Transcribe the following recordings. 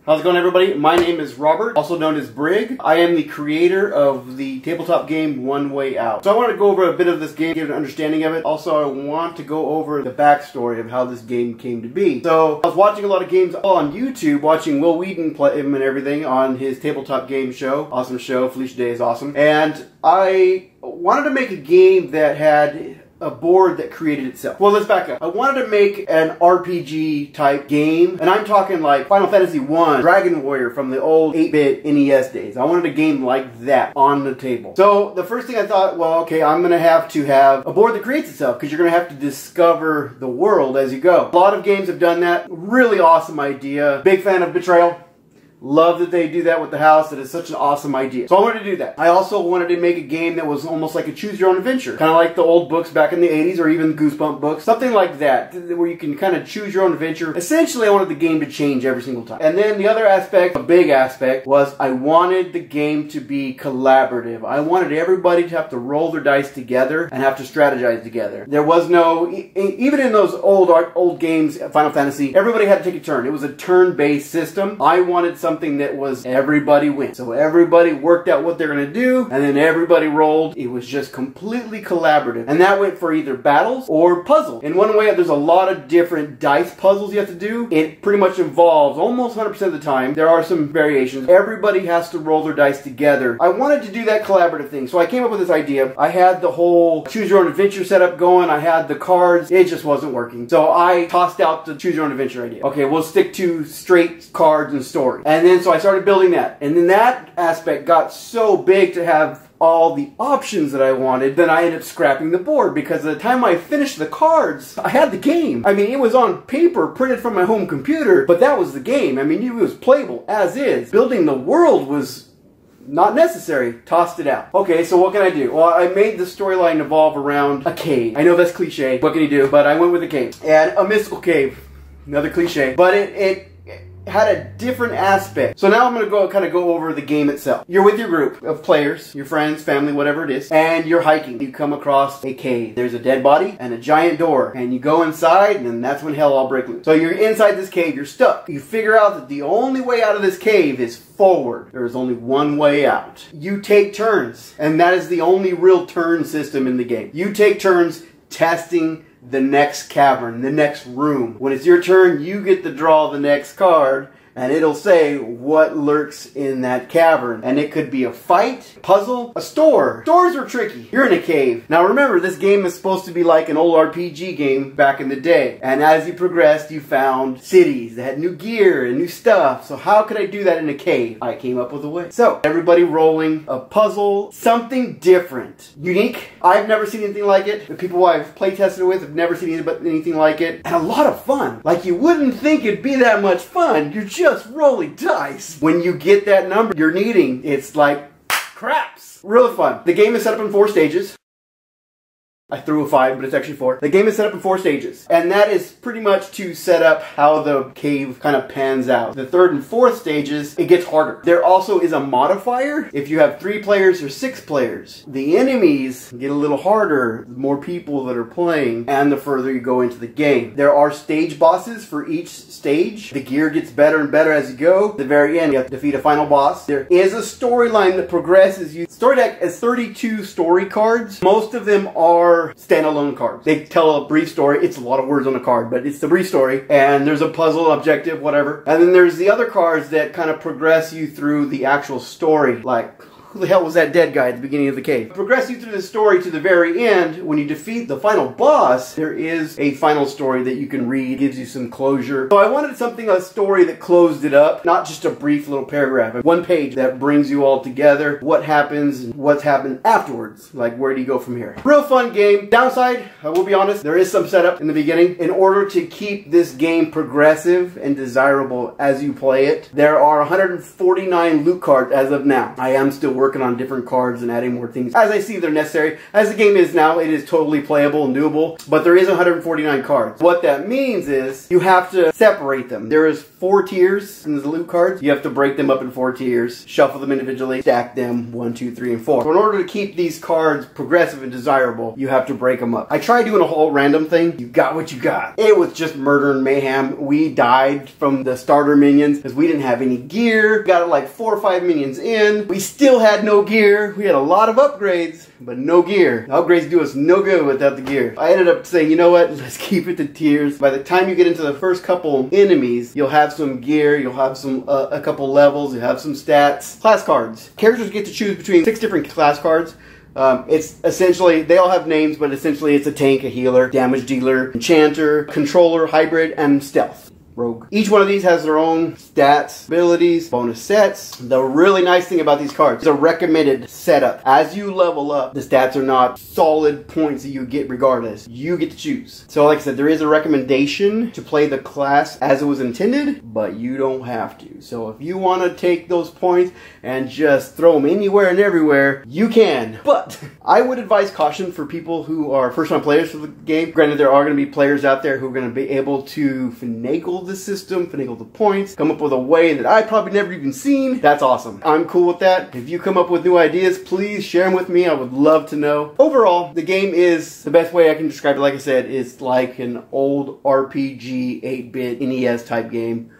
How's it going, everybody? My name is Robert, also known as Brig. I am the creator of the tabletop game One Way Out. So I want to go over a bit of this game, get an understanding of it. Also, I want to go over the backstory of how this game came to be. So I was watching a lot of games on YouTube, watching Will Wheaton play him and everything on his tabletop game show. Awesome show. Felicia Day is awesome. And I wanted to make a game that had a board that created itself. Well, let's back up. I wanted to make an RPG type game, and I'm talking like Final Fantasy I, Dragon Warrior from the old 8-bit NES days. I wanted a game like that on the table. So the first thing I thought, well, okay, I'm going to have a board that creates itself, because you're going to have to discover the world as you go. A lot of games have done that. Really awesome idea. Big fan of Betrayal. Love that they do that with the house. That is such an awesome idea. So I wanted to do that. I also wanted to make a game that was almost like a choose your own adventure. Kind of like the old books back in the 80s or even Goosebump books. Something like that, where you can kind of choose your own adventure. Essentially, I wanted the game to change every single time. And then the other aspect, a big aspect, was I wanted the game to be collaborative. I wanted everybody to have to roll their dice together and have to strategize together. There was no, even in those old games, Final Fantasy, everybody had to take a turn. It was a turn-based system. I wanted something that was everybody wins. So everybody worked out what they're going to do, and then everybody rolled. It was just completely collaborative. And that went for either battles or puzzles. In One Way Out, there's a lot of different dice puzzles you have to do. It pretty much involves, almost 100% of the time, there are some variations. Everybody has to roll their dice together. I wanted to do that collaborative thing, so I came up with this idea. I had the whole choose your own adventure setup going. I had the cards. It just wasn't working. So I tossed out the choose your own adventure idea. Okay, we'll stick to straight cards and story. And then so I started building that. And then that aspect got so big to have all the options that I wanted, then I ended up scrapping the board, because at the time I finished the cards, I had the game. I mean, it was on paper, printed from my home computer, but that was the game. I mean, it was playable as is. Building the world was not necessary. Tossed it out. Okay, so what can I do? Well, I made the storyline evolve around a cave. I know that's cliche. What can you do? But I went with a cave. And a mystical cave. Another cliche. But it had a different aspect. So now I'm going to go over the game itself. You're with your group of players, your friends, family, whatever it is, and you're hiking. You come across a cave. There's a dead body and a giant door, and you go inside, and then that's when hell all breaks loose. So you're inside this cave, you're stuck. You figure out that the only way out of this cave is forward. There is only one way out. You take turns, and that is the only real turn system in the game. You take turns testing the next cavern, the next room. When it's your turn, you get to draw the next card, and it'll say what lurks in that cavern. And it could be a fight, puzzle, a store. Stores are tricky. You're in a cave. Now remember, this game is supposed to be like an old RPG game back in the day. And as you progressed, you found cities that had new gear and new stuff. So how could I do that in a cave? I came up with a way. So everybody rolling a puzzle, something different, unique. I've never seen anything like it. The people I've play tested with have never seen anything like it. And a lot of fun. Like, you wouldn't think it'd be that much fun. You're just rolling dice. When you get that number you're needing, it's like craps. Really fun. The game is set up in 4 stages. I threw a 5, but it's actually 4. The game is set up in 4 stages. And that is pretty much to set up how the cave kind of pans out. The 3rd and 4th stages, it gets harder. There also is a modifier. If you have 3 players or 6 players, the enemies get a little harder, the more people that are playing, and the further you go into the game. There are stage bosses for each stage. The gear gets better and better as you go. At the very end, you have to defeat a final boss. There is a storyline that progresses you. Story deck has 32 story cards. Most of them are standalone cards. They tell a brief story. It's a lot of words on a card, but it's the brief story. And there's a puzzle, objective, whatever. And then there's the other cards that kind of progress you through the actual story. Like, who the hell was that dead guy at the beginning of the cave? Progress you through the story to the very end. When you defeat the final boss, there is a final story that you can read. It gives you some closure. So I wanted something, a story that closed it up. Not just a brief little paragraph. 1 page that brings you all together. What happens and what's happened afterwards. Like, where do you go from here? Real fun game. Downside, I will be honest, there is some setup in the beginning. In order to keep this game progressive and desirable as you play it, there are 149 loot cards as of now. I am still working working on different cards and adding more things as I see they're necessary. As the game is now, it is totally playable and doable, but there is 149 cards. What that means is you have to separate them. There is 4 tiers in the loot cards. You have to break them up in 4 tiers, shuffle them individually, stack them 1, 2, 3, and 4. So in order to keep these cards progressive and desirable, you have to break them up. I tried doing a whole random thing. You got what you got. It was just murder and mayhem. We died from the starter minions because we didn't have any gear. We got like 4 or 5 minions in. We still had no gear. We had a lot of upgrades, but no gear. The upgrades do us no good without the gear. I ended up saying, you know what? Let's keep it to tiers. By the time you get into the first couple enemies, you'll have some gear, you'll have some a couple levels, you'll have some stats. Class cards. Characters get to choose between 6 different class cards. It's essentially, they all have names, but essentially it's a tank, a healer, damage dealer, enchanter, controller, hybrid, and stealth. Rogue. Each one of these has their own stats, abilities, bonus sets. The really nice thing about these cards is a recommended setup. As you level up, the stats are not solid points that you get regardless. You get to choose. So like I said, there is a recommendation to play the class as it was intended, but you don't have to. So if you want to take those points and just throw them anywhere and everywhere, you can. But I would advise caution for people who are first-time players for the game. Granted, there are going to be players out there who are going to be able to finagle the system, finagle the points, come up with a way that I probably never even seen. That's awesome. I'm cool with that. If you come up with new ideas, please share them with me. I would love to know. Overall, the game is, the best way I can describe it, like I said, is like an old RPG 8-bit NES type game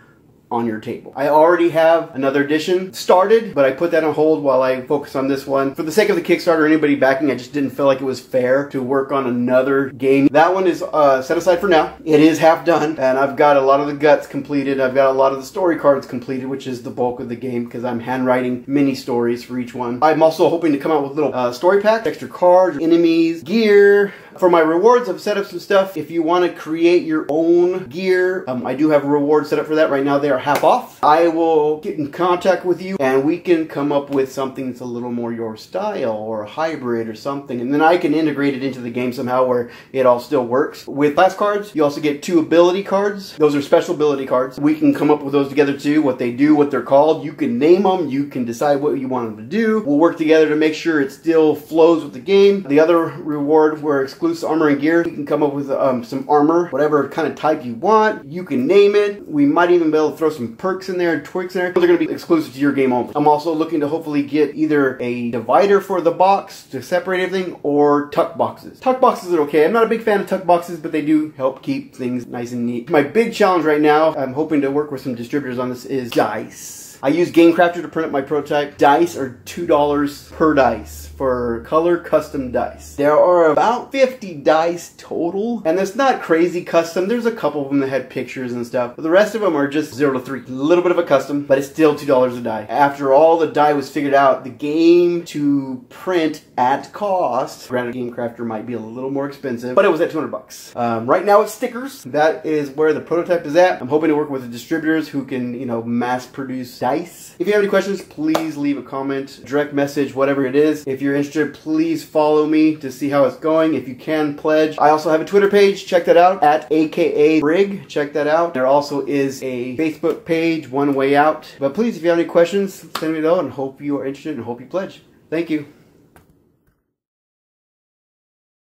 on your table. I already have another edition started, but I put that on hold while I focus on this one. For the sake of the Kickstarter, anybody backing, I just didn't feel like it was fair to work on another game. That one is set aside for now. It is half done, and I've got a lot of the guts completed. I've got a lot of the story cards completed, which is the bulk of the game, because I'm handwriting mini stories for each one. I'm also hoping to come out with little story packs, extra cards, enemies, gear. For my rewards, I've set up some stuff. If you want to create your own gear, I do have a reward set up for that. Right now, they are half off. I will get in contact with you, and we can come up with something that's a little more your style, or a hybrid or something, and then I can integrate it into the game somehow where it all still works. With class cards, you also get 2 ability cards. Those are special ability cards. We can come up with those together too, what they do, what they're called. You can name them. You can decide what you want them to do. We'll work together to make sure it still flows with the game. The other reward were exclusive armor and gear. You can come up with some armor, whatever kind of type you want. You can name it. We might even be able to throw some perks in there and twigs in there. Those are going to be exclusive to your game only. I'm also looking to hopefully get either a divider for the box to separate everything, or tuck boxes. Tuck boxes are okay. I'm not a big fan of tuck boxes, but they do help keep things nice and neat. My big challenge right now, I'm hoping to work with some distributors on this, is dice. I use Game Crafter to print up my prototype. Dice are $2 per dice for color custom dice. There are about 50 dice total, and it's not crazy custom. There's a couple of them that had pictures and stuff, but the rest of them are just 0 to 3. A little bit of a custom, but it's still $2 a die. After all the die was figured out, the game to print at cost, granted Game Crafter might be a little more expensive, but it was at 200 bucks. Right now it's stickers. That is where the prototype is at. I'm hoping to work with the distributors who can, you know, mass produce dice. If you have any questions, please leave a comment, direct message, whatever it is. If you're interested, please follow me to see how it's going. If you can, pledge. I also have a Twitter page. Check that out, at AKA Brig. Check that out. There also is a Facebook page, One Way Out. But please, if you have any questions, send me those, and hope you are interested and hope you pledge. Thank you.